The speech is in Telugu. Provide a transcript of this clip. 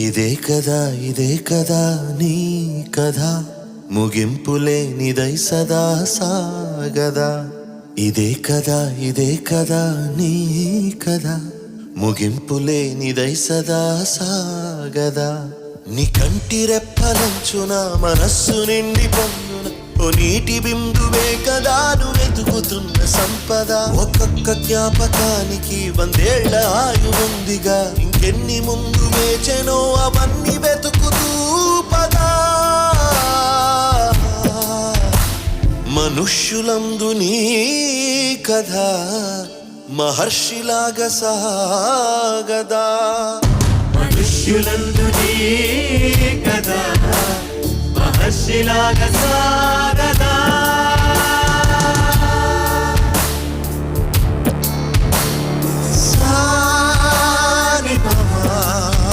ఇదే కదా నీ కథ ముగింపులే నిదై సదా సాగదా. ఇదే కదా నీ కథ ముగింపులే నిదై సదా సాగదా. నీ కంటి రెప్పలంచున మనస్సు నిండి పొందున ఓ నీటి బిందువే కదా నువ్వు వెతుకుతున్న సంపద. ఒక్కొక్క జ్ఞాపకానికి 100 ఏళ్ల ఆయువుందిగా, ఇంకెన్ని ముందు వేచెనో అవన్నీ వెతుకుతూ పదా. మనుష్యులందు నీ కథ మహర్షిలాగా సాగదా. మనుష్యులందు నీ కథ మహర్షిలాగా సాగదా.